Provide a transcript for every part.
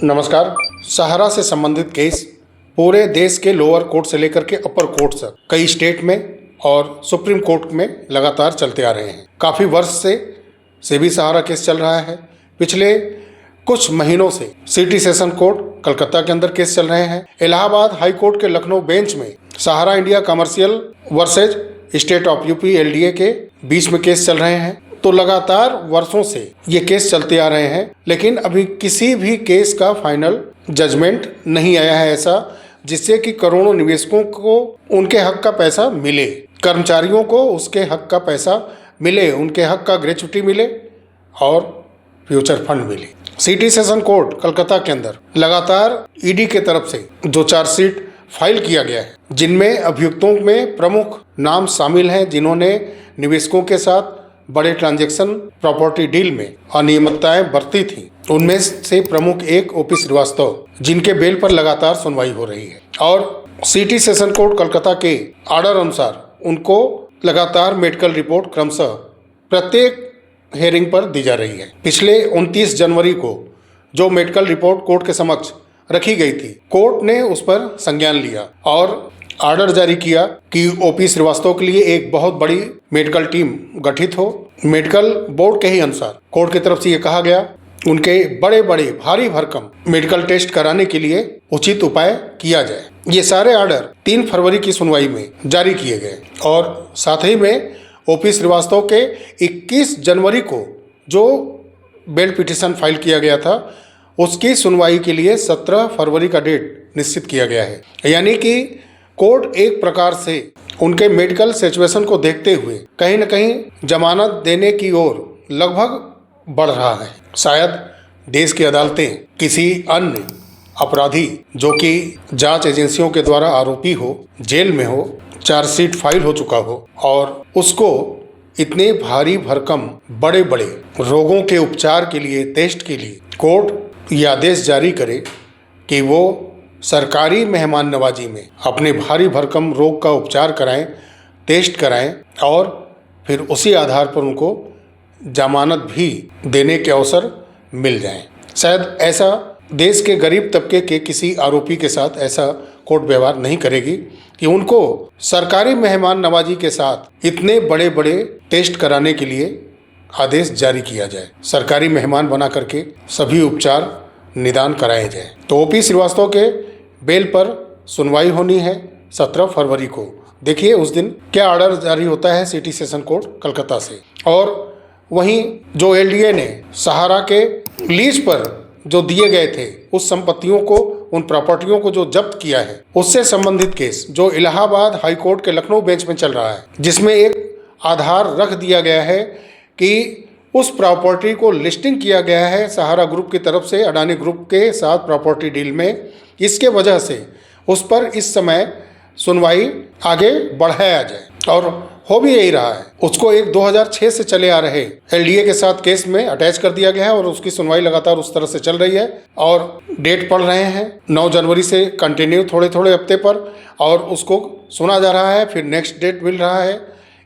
नमस्कार। सहारा से संबंधित केस पूरे देश के लोअर कोर्ट से लेकर के अपर कोर्ट तक कई स्टेट में और सुप्रीम कोर्ट में लगातार चलते आ रहे हैं। काफ़ी वर्ष से सेबी सहारा केस चल रहा है। पिछले कुछ महीनों से सिटी सेशन कोर्ट कलकत्ता के अंदर केस चल रहे हैं। इलाहाबाद हाई कोर्ट के लखनऊ बेंच में Sahara India commercial versus state of UP LDA के बीच में केस चल रहे हैं। तो लगातार वर्षों से ये केस चलते आ रहे हैं, लेकिन अभी किसी भी केस का फाइनल जजमेंट नहीं आया है ऐसा जिससे कि करोड़ों निवेशकों को उनके हक का पैसा मिले, कर्मचारियों को उसके हक का पैसा मिले, उनके हक का ग्रेच्युटी मिले और फ्यूचर फंड मिले। सिटी सेशन कोर्ट कलकत्ता के अंदर लगातार ईडी के तरफ से जो चार्जशीट फाइल किया गया है, जिनमें अभियुक्तों में प्रमुख नाम शामिल हैं जिन्होंने निवेशकों के साथ बड़े ट्रांजैक्शन प्रॉपर्टी डील में अनियमितताएं बरती थी, उनमें से प्रमुख एक ओपी श्रीवास्तव, जिनके बेल पर लगातार सुनवाई हो रही है और सिटी सेशन कोर्ट कलकत्ता के आर्डर अनुसार उनको लगातार मेडिकल रिपोर्ट क्रमशः प्रत्येक हेयरिंग पर दी जा रही है। पिछले 29 जनवरी को जो मेडिकल रिपोर्ट कोर्ट के समक्ष रखी गई थी, कोर्ट ने उस पर संज्ञान लिया और आर्डर जारी किया कि ओपी श्रीवास्तव के लिए एक बहुत बड़ी मेडिकल टीम गठित हो। मेडिकल बोर्ड के ही अनुसार कोर्ट की तरफ से ये कहा गया उनके बड़े बड़े भारी भरकम मेडिकल टेस्ट कराने के लिए उचित उपाय किया जाए। ये सारे आर्डर 3 फरवरी की सुनवाई में जारी किए गए और साथ ही में ओपी श्रीवास्तव के 21 जनवरी को जो बेल पिटीशन फाइल किया गया था उसकी सुनवाई के लिए 17 फरवरी का डेट निश्चित किया गया है। यानी कि कोर्ट एक प्रकार से उनके मेडिकल सिचुएशन को देखते हुए कहीं न कहीं जमानत देने की ओर लगभग बढ़ रहा है। शायद देश की अदालतें किसी अन्य अपराधी जो कि जांच एजेंसियों के द्वारा आरोपी हो, जेल में हो, चार्जशीट फाइल हो चुका हो और उसको इतने भारी भरकम बड़े बड़े रोगों के उपचार के लिए, टेस्ट के लिए कोर्ट ये आदेश जारी करे कि वो सरकारी मेहमान नवाजी में अपने भारी भरकम रोग का उपचार कराएं, टेस्ट कराएं और फिर उसी आधार पर उनको जमानत भी देने के अवसर मिल जाएं। शायद ऐसा देश के गरीब तबके के किसी आरोपी के साथ ऐसा कोर्ट व्यवहार नहीं करेगी कि उनको सरकारी मेहमान नवाजी के साथ इतने बड़े बड़े टेस्ट कराने के लिए आदेश जारी किया जाए, सरकारी मेहमान बना करके सभी उपचार निदान कराए जाए। तो ओपी श्रीवास्तव के बेल पर सुनवाई होनी है 17 फरवरी को। देखिए उस दिन क्या ऑर्डर जारी होता है सिटी सेशन कोर्ट कलकत्ता से। और वहीं जो एलडीए ने सहारा के लीज पर जो दिए गए थे उस संपत्तियों को, उन प्रॉपर्टियों को जो जब्त किया है, उससे संबंधित केस जो इलाहाबाद हाई कोर्ट के लखनऊ बेंच में चल रहा है, जिसमें एक आधार रख दिया गया है कि उस प्रॉपर्टी को लिस्टिंग किया गया है सहारा ग्रुप की तरफ से अडानी ग्रुप के साथ प्रॉपर्टी डील में। इसके वजह से उस पर इस समय सुनवाई आगे बढ़ाया जाए और हो भी यही रहा है। उसको एक 2006 से चले आ रहे एलडीए के साथ केस में अटैच कर दिया गया है और उसकी सुनवाई लगातार उस तरह से चल रही है और डेट पड़ रहे हैं 9 जनवरी से कंटिन्यू थोड़े थोड़े हफ्ते पर और उसको सुना जा रहा है, फिर नेक्स्ट डेट मिल रहा है।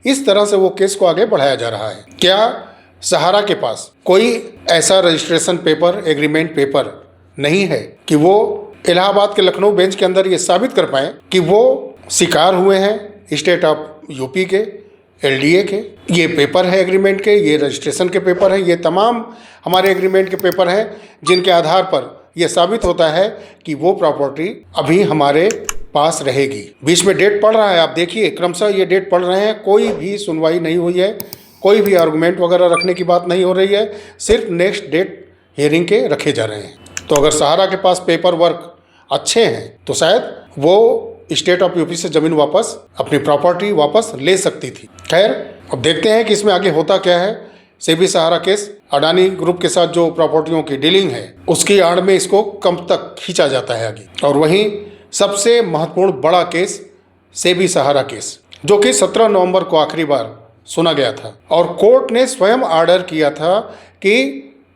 इस तरह से वो केस को आगे बढ़ाया जा रहा है। क्या सहारा के पास कोई ऐसा रजिस्ट्रेशन पेपर, एग्रीमेंट पेपर नहीं है कि वो इलाहाबाद के लखनऊ बेंच के अंदर ये साबित कर पाएँ कि वो शिकार हुए हैं स्टेट ऑफ यूपी के, एलडीए के? ये पेपर है एग्रीमेंट के, ये रजिस्ट्रेशन के पेपर हैं, ये तमाम हमारे एग्रीमेंट के पेपर हैं जिनके आधार पर यह साबित होता है कि वो प्रॉपर्टी अभी हमारे पास रहेगी। बीच में डेट पड़ रहा है, आप देखिए क्रमशः ये डेट पड़ रहे हैं, कोई भी सुनवाई नहीं हुई है, कोई भी आर्गूमेंट वगैरह रखने की बात नहीं हो रही है, सिर्फ नेक्स्ट डेट हियरिंग के रखे जा रहे हैं। तो अगर सहारा के पास पेपर वर्क अच्छे हैं तो शायद वो स्टेट ऑफ यूपी से ज़मीन वापस, अपनी प्रॉपर्टी वापस ले सकती थी। खैर अब देखते हैं कि इसमें आगे होता क्या है। सेबी सहारा केस अडानी ग्रुप के साथ जो प्रॉपर्टियों की डीलिंग है उसकी आड़ में इसको कब तक खींचा जाता है आगे। और वहीं सबसे महत्वपूर्ण बड़ा केस सेबी सहारा केस, जो कि 17 नवंबर को आखिरी बार सुना गया था और कोर्ट ने स्वयं ऑर्डर किया था कि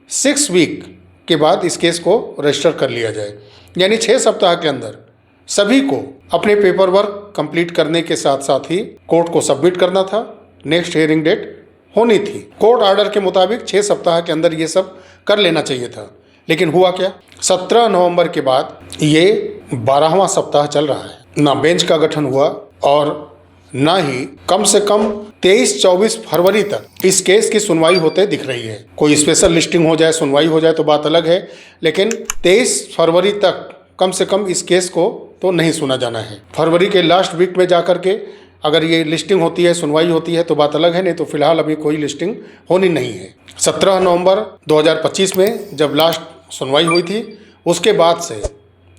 6 वीक के बाद इस केस को रजिस्टर कर लिया जाए, यानी 6 सप्ताह के अंदर सभी को अपने पेपर वर्क कंप्लीट करने के साथ साथ ही कोर्ट को सबमिट करना था। नेक्स्ट हियरिंग डेट होनी थी। कोर्ट ऑर्डर के मुताबिक 6 सप्ताह के अंदर ये सब कर लेना चाहिए था, लेकिन हुआ क्या, 17 नवंबर के बाद ये 12वां सप्ताह चल रहा है, ना बेंच का गठन हुआ और ना ही कम से कम 23-24 फरवरी तक इस केस की सुनवाई होते दिख रही है। कोई स्पेशल लिस्टिंग हो जाए, सुनवाई हो जाए तो बात अलग है, लेकिन 23 फरवरी तक कम से कम इस केस को तो नहीं सुना जाना है। फरवरी के लास्ट वीक में जाकर के अगर ये लिस्टिंग होती है, सुनवाई होती है तो बात अलग है, नहीं तो फिलहाल अभी कोई लिस्टिंग होनी नहीं है। 17 नवंबर 2025 में जब लास्ट सुनवाई हुई थी, उसके बाद से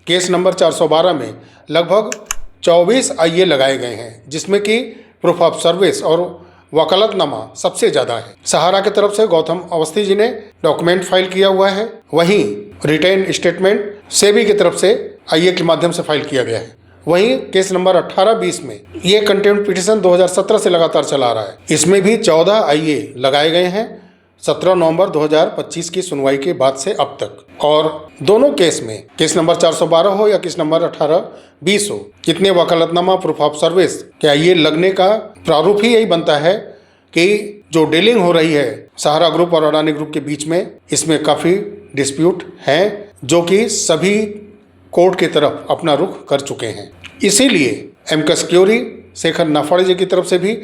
केस नंबर 412 में लगभग 24 आईए लगाए गए हैं, जिसमें कि प्रूफ ऑफ सर्विस और वकालतनामा सबसे ज़्यादा है। सहारा की तरफ से गौतम अवस्थी जी ने डॉक्यूमेंट फाइल किया हुआ है, वहीं रिटेन स्टेटमेंट सेबी की तरफ से आईए के माध्यम से फाइल किया गया है। वहीं केस नंबर 18-20 में ये कंटेम्प्ट पिटीशन 2017 से लगातार चला आ रहा है, इसमें भी 14 आईए लगाए गए हैं 17 नवंबर 2025 की सुनवाई के बाद से अब तक। और दोनों केस में, केस नंबर 412 हो या केस नंबर 18-20 हो, कितने वकालतनामा, प्रूफ ऑफ सर्विस, क्या ये लगने का प्रारूप ही यही बनता है कि जो डीलिंग हो रही है सहारा ग्रुप और अडानी ग्रुप के बीच में, इसमें काफ़ी डिस्प्यूट हैं जो कि सभी कोर्ट की तरफ अपना रुख कर चुके हैं। इसीलिए एमकस क्यूरी शेखर नाफाड़े जी की तरफ से भी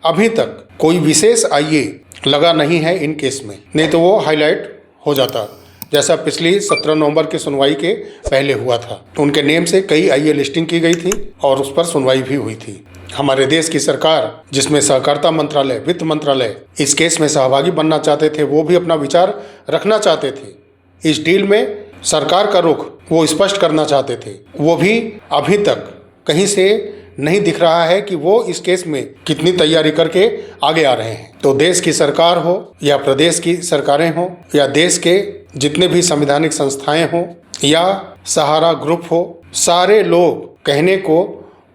अभी तक कोई विशेष आईए लगा नहीं है इन केस में, नहीं तो वो हाईलाइट हो जाता, जैसा पिछली 17 नवंबर की सुनवाई के पहले हुआ था। उनके नेम से कई आईए लिस्टिंग की गई थी और उस पर सुनवाई भी हुई थी। हमारे देश की सरकार, जिसमें सहकारिता मंत्रालय, वित्त मंत्रालय इस केस में सहभागी बनना चाहते थे, वो भी अपना विचार रखना चाहते थे। इस डील में सरकार का रुख वो स्पष्ट करना चाहते थे, वो भी अभी तक कहीं से नहीं दिख रहा है कि वो इस केस में कितनी तैयारी करके आगे आ रहे हैं। तो देश की सरकार हो या प्रदेश की सरकारें हो या देश के जितने भी संवैधानिक संस्थाएं हो या सहारा ग्रुप हो, सारे लोग कहने को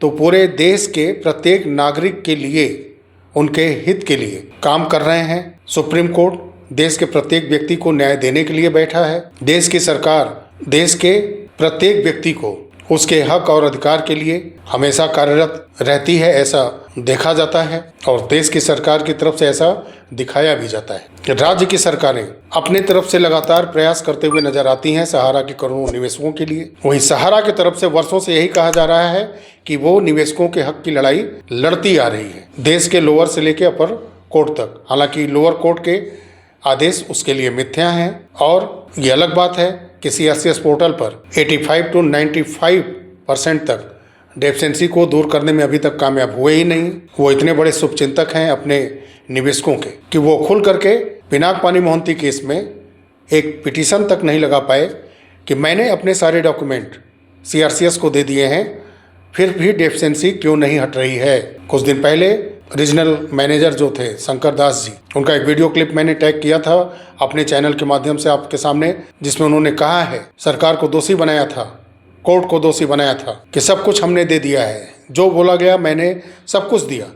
तो पूरे देश के प्रत्येक नागरिक के लिए, उनके हित के लिए काम कर रहे हैं। सुप्रीम कोर्ट देश के प्रत्येक व्यक्ति को न्याय देने के लिए बैठा है। देश की सरकार देश के प्रत्येक व्यक्ति को उसके हक और अधिकार के लिए हमेशा कार्यरत रहती है, ऐसा देखा जाता है और देश की सरकार की तरफ से ऐसा दिखाया भी जाता है। राज्य की सरकारें अपने तरफ से लगातार प्रयास करते हुए नजर आती हैं सहारा के करोड़ों निवेशकों के लिए। वहीं सहारा की तरफ से वर्षों से यही कहा जा रहा है कि वो निवेशकों के हक की लड़ाई लड़ती आ रही है, देश के लोअर से लेकर अपर कोर्ट तक। हालांकि लोअर कोर्ट के आदेश उसके लिए मिथ्या हैं और ये अलग बात है कि CRCS पोर्टल पर 85 to 95% तक डेफिशिएंसी को दूर करने में अभी तक कामयाब हुए ही नहीं। वो इतने बड़े शुभचिंतक हैं अपने निवेशकों के कि वो खुल करके पिनाक पानी मोहंती केस में एक पिटीशन तक नहीं लगा पाए कि मैंने अपने सारे डॉक्यूमेंट CRCS को दे दिए हैं, फिर भी डेफिशिएंसी क्यों नहीं हट रही है। कुछ दिन पहले रीजनल मैनेजर जो थे शंकर दास जी, उनका एक वीडियो क्लिप मैंने टैग किया था अपने चैनल के माध्यम से आपके सामने, जिसमें उन्होंने कहा है सरकार को दोषी बनाया था, कोर्ट को दोषी बनाया था कि सब कुछ हमने दे दिया है, जो बोला गया मैंने सब कुछ दिया,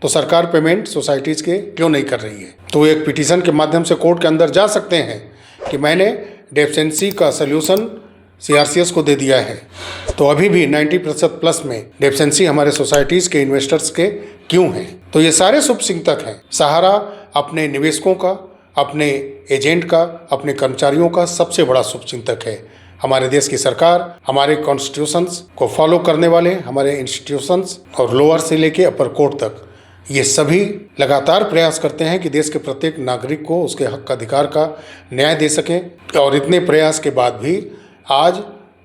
तो सरकार पेमेंट सोसाइटीज़ के क्यों नहीं कर रही है। तो एक पिटीशन के माध्यम से कोर्ट के अंदर जा सकते हैं कि मैंने डेफिशिएंसी का सल्यूशन CRCS को दे दिया है, तो अभी भी 90% प्लस में डेफिशिएंसी हमारे सोसाइटीज़ के इन्वेस्टर्स के क्यों हैं। तो ये सारे शुभचिंतक हैं। सहारा अपने निवेशकों का, अपने एजेंट का, अपने कर्मचारियों का सबसे बड़ा शुभचिंतक है। हमारे देश की सरकार, हमारे कॉन्स्टिट्यूशंस को फॉलो करने वाले हमारे इंस्टीट्यूशंस और लोअर से लेके अपर कोर्ट तक, ये सभी लगातार प्रयास करते हैं कि देश के प्रत्येक नागरिक को उसके हक अधिकार का न्याय दे सकें। और इतने प्रयास के बाद भी आज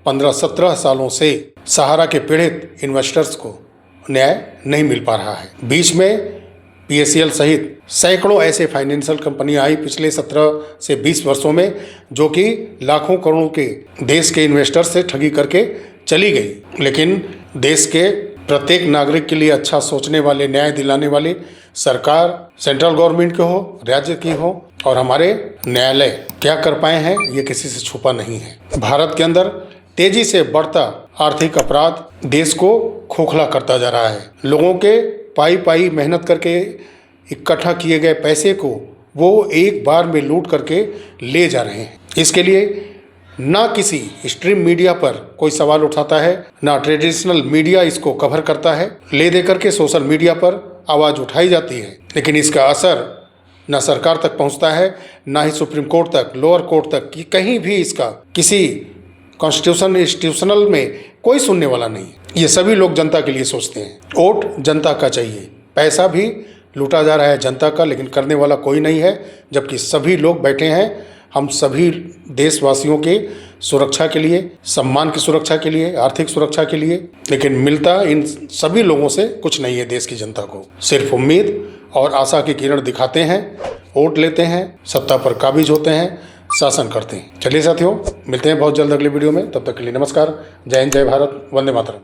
15-17 सालों से सहारा के पीड़ित इन्वेस्टर्स को न्याय नहीं मिल पा रहा है। बीच में PACL सहित सैकड़ों ऐसे फाइनेंशियल कंपनियां आई पिछले 17 से 20 वर्षों में, जो कि लाखों करोड़ों के देश के इन्वेस्टर से ठगी करके चली गई। लेकिन देश के प्रत्येक नागरिक के लिए अच्छा सोचने वाले, न्याय दिलाने वाले सरकार, सेंट्रल गवर्नमेंट की हो, राज्य की हो और हमारे न्यायालय क्या कर पाए हैं, ये किसी से छुपा नहीं है। भारत के अंदर तेजी से बढ़ता आर्थिक अपराध देश को खोखला करता जा रहा है। लोगों के पाई मेहनत करके इकट्ठा किए गए पैसे को वो एक बार में लूट करके ले जा रहे हैं। इसके लिए ना किसी स्ट्रीम मीडिया पर कोई सवाल उठाता है, ना ट्रेडिशनल मीडिया इसको कवर करता है। ले दे करके सोशल मीडिया पर आवाज़ उठाई जाती है, लेकिन इसका असर न सरकार तक पहुंचता है, ना ही सुप्रीम कोर्ट तक, लोअर कोर्ट तक, कि कहीं भी इसका किसी कॉन्स्टिट्यूशन इंस्टीट्यूशनल में कोई सुनने वाला नहीं। ये सभी लोग जनता के लिए सोचते हैं। वोट जनता का चाहिए, पैसा भी लूटा जा रहा है जनता का, लेकिन करने वाला कोई नहीं है। जबकि सभी लोग बैठे हैं हम सभी देशवासियों के सुरक्षा के लिए, सम्मान की सुरक्षा के लिए, आर्थिक सुरक्षा के लिए, लेकिन मिलता इन सभी लोगों से कुछ नहीं है। देश की जनता को सिर्फ उम्मीद और आशा की किरण दिखाते हैं, वोट लेते हैं, सत्ता पर काबिज होते हैं, शासन करते हैं। चलिए साथियों, मिलते हैं बहुत जल्द अगले वीडियो में। तब तक के लिए नमस्कार। जय हिंद, जय भारत, वंदे मातरम।